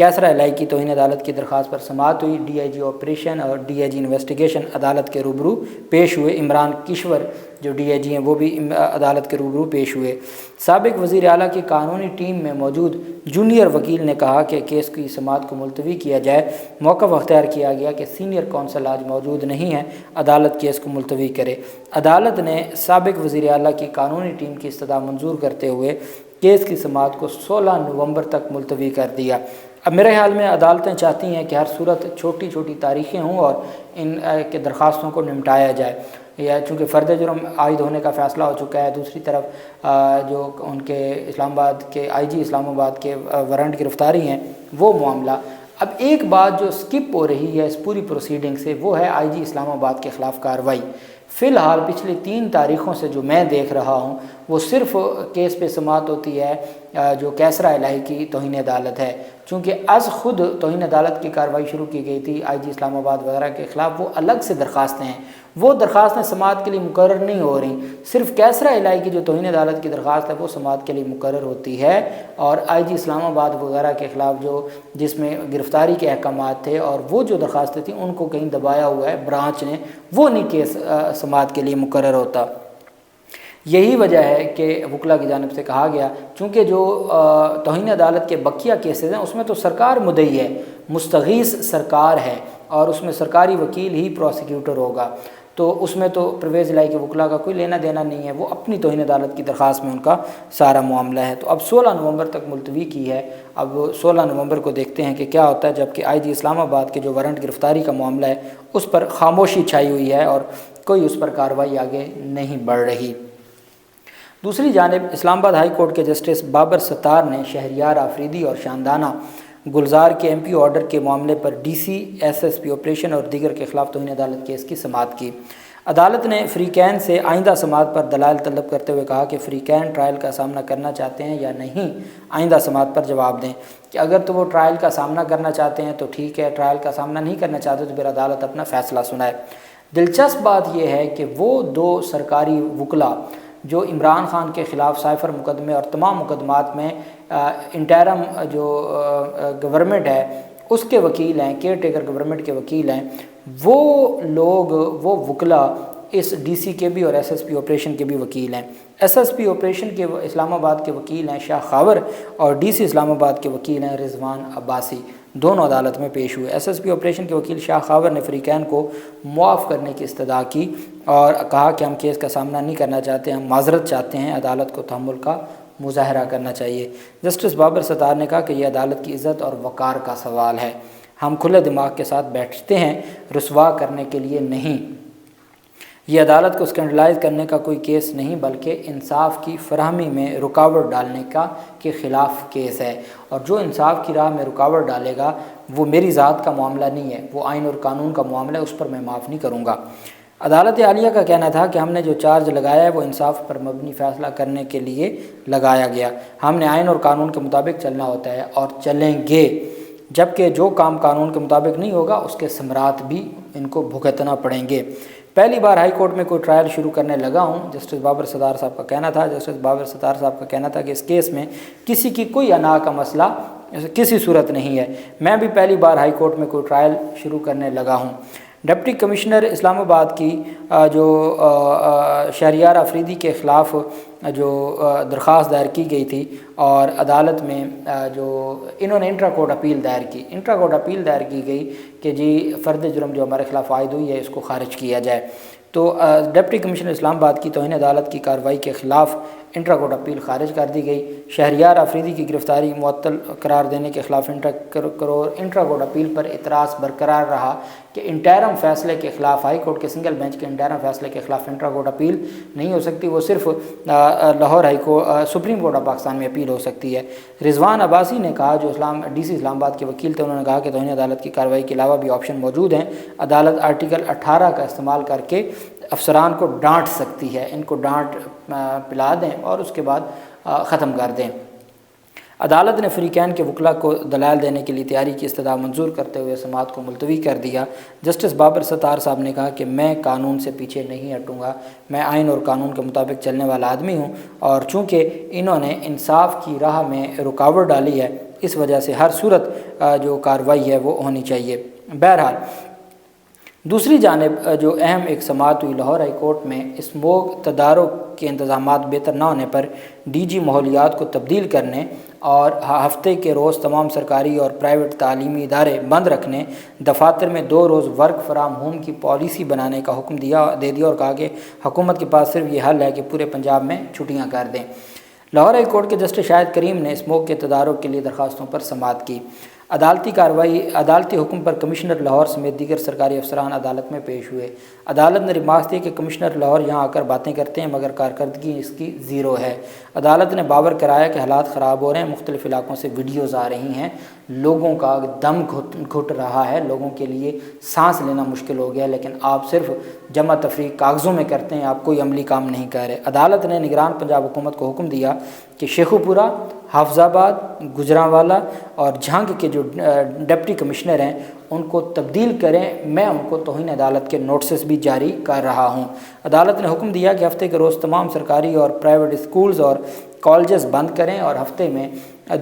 کیسرا الہی کی توہین عدالت کی درخواست پر سماعت ہوئی۔ ڈی آئی جی آپریشن اور ڈی آئی جی انویسٹیگیشن عدالت کے روبرو پیش ہوئے۔ عمران کشور جو ڈی آئی جی ہیں وہ بھی عدالت کے روبرو پیش ہوئے۔ سابق وزیر اعلیٰ کی قانونی ٹیم میں موجود جونیئر وکیل نے کہا کہ کیس کی سماعت کو ملتوی کیا جائے۔ موقف اختیار کیا گیا کہ سینئر کونسل آج موجود نہیں ہے، عدالت کیس کو ملتوی کرے۔ عدالت نے سابق وزیر اعلیٰ کی قانونی ٹیم کی استدعا منظور کرتے ہوئے کیس کی سماعت کو 16 نومبر تک ملتوی کر دیا۔ اب میرے خیال میں عدالتیں چاہتی ہیں کہ ہر صورت چھوٹی چھوٹی تاریخیں ہوں اور ان کے درخواستوں کو نمٹایا جائے، یا چونکہ فرد جرم عائد ہونے کا فیصلہ ہو چکا ہے، دوسری طرف جو ان کے اسلام آباد کے آئی جی اسلام آباد کے وارنٹ گرفتاری ہیں وہ معاملہ۔ اب ایک بات جو سکپ ہو رہی ہے اس پوری پروسیڈنگ سے وہ ہے آئی جی اسلام آباد کے خلاف کارروائی۔ فی الحال پچھلی 3 تاریخوں سے جو میں دیکھ رہا ہوں وہ صرف کیس پہ سماعت ہوتی ہے جو کیسرا الہی کی توہین عدالت ہے، چونکہ از خود توہین عدالت کی کارروائی شروع کی گئی تھی آئی جی اسلام آباد وغیرہ کے خلاف، وہ الگ سے درخواستیں ہیں، وہ درخواستیں سماعت کے لیے مقرر نہیں ہو رہی۔ صرف کیسرا الہی کی جو توہین عدالت کی درخواست ہے وہ سماعت کے لیے مقرر ہوتی ہے، اور آئی جی اسلام آباد وغیرہ کے خلاف جس میں گرفتاری کے احکامات تھے اور وہ جو درخواستیں تھیں ان کو کہیں دبایا ہوا ہے برانچ نے، وہ نہیں کیس سماعت کے لیے مقرر ہوتا۔ یہی وجہ ہے کہ وکلا کی جانب سے کہا گیا چونکہ جو توہین عدالت کے بقیہ کیسز ہیں اس میں تو سرکار مدعی ہے، مستغیث سرکار ہے، اور اس میں سرکاری وکیل ہی پروسیکیوٹر ہوگا، تو اس میں تو پرویز الہی کے وکلا کا کوئی لینا دینا نہیں ہے، وہ اپنی توہین عدالت کی درخواست میں ان کا سارا معاملہ ہے۔ تو اب 16 نومبر تک ملتوی کی ہے، اب 16 نومبر کو دیکھتے ہیں کہ کیا ہوتا ہے، جبکہ آئی جی اسلام آباد کے جو وارنٹ گرفتاری کا معاملہ ہے اس پر خاموشی چھائی ہوئی ہے اور کوئی اس پر کارروائی آگے نہیں بڑھ رہی۔ دوسری جانب اسلام آباد ہائی کورٹ کے جسٹس بابر ستار نے شہریار آفریدی اور شاندانہ گلزار کے ایم پی آرڈر کے معاملے پر D C S S P operation اور دیگر کے خلاف توہین عدالت کیس کی سماعت کی۔ عدالت نے فریقین سے آئندہ سماعت پر دلائل طلب کرتے ہوئے کہا کہ فریقین ٹرائل کا سامنا کرنا چاہتے ہیں یا نہیں، آئندہ سماعت پر جواب دیں، کہ اگر تو وہ ٹرائل کا سامنا کرنا چاہتے ہیں تو ٹھیک ہے، ٹرائل کا سامنا نہیں کرنا چاہتے تو پھر عدالت اپنا فیصلہ سنائے۔ دلچسپ بات یہ ہے کہ وہ 2 سرکاری وکلا جو عمران خان کے خلاف سائفر مقدمے اور تمام مقدمات میں انٹرم جو گورنمنٹ ہے اس کے وکیل ہیں، کیئر ٹیکر گورنمنٹ کے وکیل ہیں، وہ لوگ وہ وکلا اس ڈی سی کے بھی اور ایس ایس پی آپریشن کے بھی وکیل ہیں۔ ایس ایس پی آپریشن کے اسلام آباد کے وکیل ہیں شاہ خاور، اور ڈی سی اسلام آباد کے وکیل ہیں رضوان عباسی، دونوں عدالت میں پیش ہوئے۔ ایس ایس پی آپریشن کے وکیل شاہ خاور نے فریقین کو معاف کرنے کی استدعا کی اور کہا کہ ہم کیس کا سامنا نہیں کرنا چاہتے، ہم معذرت چاہتے ہیں، عدالت کو تحمل کا مظاہرہ کرنا چاہیے۔ جسٹس بابر ستار نے کہا کہ یہ عدالت کی عزت اور وقار کا سوال ہے، ہم کھلے دماغ کے ساتھ بیٹھتے ہیں، رسوا کرنے کے لیے نہیں۔ یہ عدالت کو اسکینڈلائز کرنے کا کوئی کیس نہیں بلکہ انصاف کی فراہمی میں رکاوٹ ڈالنے کا کے خلاف کیس ہے، اور جو انصاف کی راہ میں رکاوٹ ڈالے گا وہ میری ذات کا معاملہ نہیں ہے، وہ آئین اور قانون کا معاملہ ہے، اس پر میں معاف نہیں کروں گا۔ عدالت عالیہ کا کہنا تھا کہ ہم نے جو چارج لگایا ہے وہ انصاف پر مبنی فیصلہ کرنے کے لیے لگایا گیا، ہم نے آئین اور قانون کے مطابق چلنا ہوتا ہے اور چلیں گے، جبکہ جو کام قانون کے مطابق نہیں ہوگا اس کے ثمرات بھی ان کو بھگتنا پڑیں گے۔ پہلی بار ہائی کورٹ میں کوئی ٹرائل شروع کرنے لگا ہوں، جسٹس بابر ستار صاحب کا کہنا تھا۔ جسٹس بابر ستار صاحب کا کہنا تھا کہ اس کیس میں کسی کی کوئی انا کا مسئلہ کسی صورت نہیں ہے، میں بھی پہلی بار ہائی کورٹ میں کوئی ٹرائل شروع کرنے لگا ہوں۔ ڈپٹی کمشنر اسلام آباد کی جو شہریار آفریدی کے خلاف جو درخواست دائر کی گئی تھی اور عدالت میں جو انہوں نے انٹرا کورٹ اپیل دائر کی گئی کہ جی فرد جرم جو ہمارے خلاف عائد ہوئی ہے اس کو خارج کیا جائے، تو ڈپٹی کمشنر اسلام آباد کی توہین عدالت کی کارروائی کے خلاف انٹرا کورٹ اپیل خارج کر دی گئی۔ شہریار آفریدی کی گرفتاری معطل قرار دینے کے خلاف انٹرا کورٹ اپیل پر اعتراض برقرار رہا کہ انٹرم فیصلے کے خلاف ہائی کورٹ کے سنگل بینچ کے انٹرم فیصلے کے خلاف انٹرا کورٹ اپیل نہیں ہو سکتی، وہ صرف Lahore high court supreme court of Pakistan میں اپیل ہو سکتی ہے۔ رضوان عباسی نے کہا، جو ڈی سی اسلام آباد کے وکیل تھے، انہوں نے کہا کہ توہین عدالت کی کارروائی کے علاوہ بھی آپشن موجود ہیں، عدالت آرٹیکل 18 کا استعمال کر کے افسران کو ڈانٹ سکتی ہے، ان کو ڈانٹ پلا دیں اور اس کے بعد ختم کر دیں۔ عدالت نے فریقین کے وکلا کو دلائل دینے کے لیے تیاری کی استدعا منظور کرتے ہوئے سماعت کو ملتوی کر دیا۔ جسٹس بابر ستار صاحب نے کہا کہ میں قانون سے پیچھے نہیں ہٹوں گا، میں آئین اور قانون کے مطابق چلنے والا آدمی ہوں، اور چونکہ انہوں نے انصاف کی راہ میں رکاوٹ ڈالی ہے اس وجہ سے ہر صورت جو کارروائی ہے وہ ہونی چاہیے۔ بہرحال دوسری جانب جو اہم ایک سماعت ہوئی لاہور ہائی کورٹ میں اسموگ تدارک کے انتظامات بہتر نہ ہونے پر ڈی جی ماحولیات کو تبدیل کرنے اور ہفتے کے روز تمام سرکاری اور پرائیویٹ تعلیمی ادارے بند رکھنے، دفاتر میں 2 روز ورک فرام ہوم کی پالیسی بنانے کا حکم دے دیا اور کہا کہ حکومت کے پاس صرف یہ حل ہے کہ پورے پنجاب میں چھٹیاں کر دیں۔ لاہور ہائی کورٹ کے جسٹس شاہد کریم نے اسموگ کے تدارک کے لیے درخواستوں پر سماعت کی۔ عدالتی حکم پر کمشنر لاہور سمیت دیگر سرکاری افسران عدالت میں پیش ہوئے۔ عدالت نے ریمارکس دیے کہ کمشنر لاہور یہاں آ کر باتیں کرتے ہیں مگر کارکردگی اس کی زیرو ہے۔ عدالت نے باور کرایا کہ حالات خراب ہو رہے ہیں، مختلف علاقوں سے ویڈیوز آ رہی ہیں، لوگوں کا دم گھٹ رہا ہے، لوگوں کے لیے سانس لینا مشکل ہو گیا، لیکن آپ صرف جمع تفریق کاغذوں میں کرتے ہیں، آپ کوئی عملی کام نہیں کر رہے۔ عدالت نے نگران پنجاب حکومت کو حکم دیا کہ شیخو پورہ، حافظ آباد، گجرانوالہ اور جھنگ کے جو ڈپٹی کمشنر ہیں ان کو تبدیل کریں، میں ان کو توہین عدالت کے نوٹسز بھی جاری کر رہا ہوں۔ عدالت نے حکم دیا کہ ہفتے کے روز تمام سرکاری اور پرائیویٹ اسکولز اور کالجز بند کریں اور ہفتے میں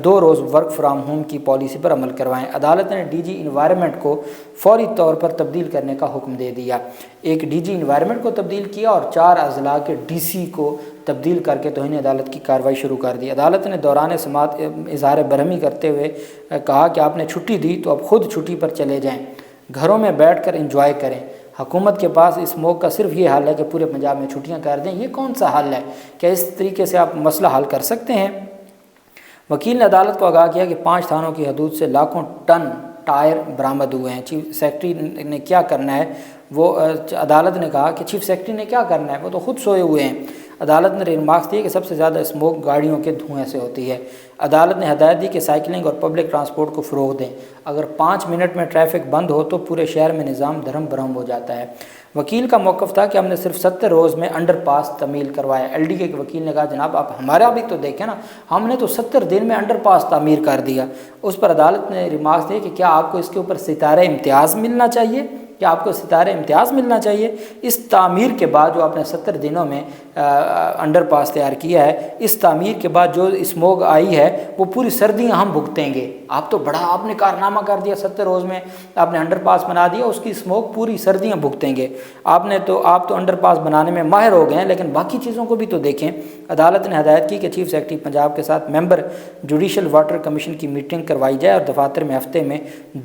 2 روز ورک فرام ہوم کی پالیسی پر عمل کروائیں۔ عدالت نے ڈی جی انوائرمنٹ کو فوری طور پر تبدیل کرنے کا حکم دے دیا۔ ایک ڈی جی انوائرمنٹ کو تبدیل کیا اور 4 اضلاع کے ڈی سی کو تبدیل کر کے توہین عدالت کی کارروائی شروع کر دی۔ عدالت نے دوران سماعت اظہار برہمی کرتے ہوئے کہا کہ آپ نے چھٹی دی تو اب خود چھٹی پر چلے جائیں، گھروں میں بیٹھ کر انجوائے کریں۔ حکومت کے پاس اس موقع کا صرف یہ حل ہے کہ پورے پنجاب میں چھٹیاں کر دیں۔ یہ کون سا حل ہے؟ کیا اس طریقے سے آپ مسئلہ حل کر سکتے ہیں؟ وکیل نے عدالت کو آگاہ کیا کہ 5 تھانوں کی حدود سے لاکھوں ٹن ٹائر برآمد ہوئے ہیں۔ چیف سیکرٹری نے کیا کرنا ہے؟ عدالت نے کہا کہ چیف سیکرٹری نے کیا کرنا ہے، وہ تو خود سوئے ہوئے ہیں۔ عدالت نے ریمارکس دیے کہ سب سے زیادہ اسموک گاڑیوں کے دھوئیں سے ہوتی ہے۔ عدالت نے ہدایت دی کہ سائیکلنگ اور پبلک ٹرانسپورٹ کو فروغ دیں۔ اگر 5 منٹ میں ٹریفک بند ہو تو پورے شہر میں نظام دھرم برہم ہو جاتا ہے۔ وکیل کا موقف تھا کہ ہم نے صرف 70 روز میں انڈر پاس تعمیل کروایا۔ ایل ڈی کے وکیل نے کہا جناب آپ ہمارا بھی تو دیکھیں نا، ہم نے تو 70 دن میں انڈر پاس تعمیر کر دیا۔ اس پر عدالت نے ریمارکس دیے کہ کیا آپ کو اس کے اوپر ستارہ امتیاز ملنا چاہیے؟ کیا آپ کو ستارہ امتیاز ملنا چاہیے؟ اس تعمیر کے بعد جو آپ نے 70 دنوں میں انڈر پاس تیار کیا ہے، اس تعمیر کے بعد جو اسموگ آئی ہے وہ پوری سردیاں ہم بھگتیں گے۔ آپ تو بڑا آپ نے کارنامہ کر دیا، 70 روز میں آپ نے انڈر پاس بنا دیا، اس کی اسموگ پوری سردیاں بھگتیں گے۔ آپ تو انڈر پاس بنانے میں ماہر ہو گئے ہیں، لیکن باقی چیزوں کو بھی تو دیکھیں۔ عدالت نے ہدایت کی کہ چیف سیکرٹری پنجاب کے ساتھ ممبر جوڈیشل واٹر کمیشن کی میٹنگ کروائی جائے اور دفاتر میں ہفتے میں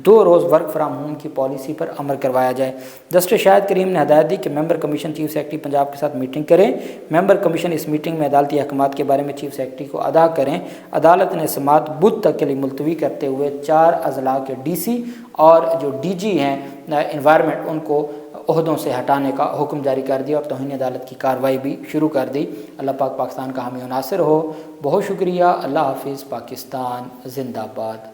2 روز ورک فرام ہوم کی پالیسی پر عمل کروایا جائے۔ جسٹس شاہد کریم نے ہدایت دی کہ ممبر کمیشن چیف سیکرٹری پنجاب کے ساتھ میٹنگ کریں۔ ممبر کمیشن اس میٹنگ میں عدالتی احکامات کے بارے میں چیف سیکرٹری کو آگاہ کریں۔ عدالت نے سماعت بدھ تک کے لیے ملتوی کرتے ہوئے 4 اضلاع کے ڈی سی اور جو ڈی جی ہیں انوائرمنٹ ان کو عہدوں سے ہٹانے کا حکم جاری کر دیا اور توہین عدالت کی کارروائی بھی شروع کر دی۔ اللہ پاک پاکستان کا حامی و ناصر ہو۔ بہت شکریہ۔ اللہ حافظ۔ پاکستان زندہ باد۔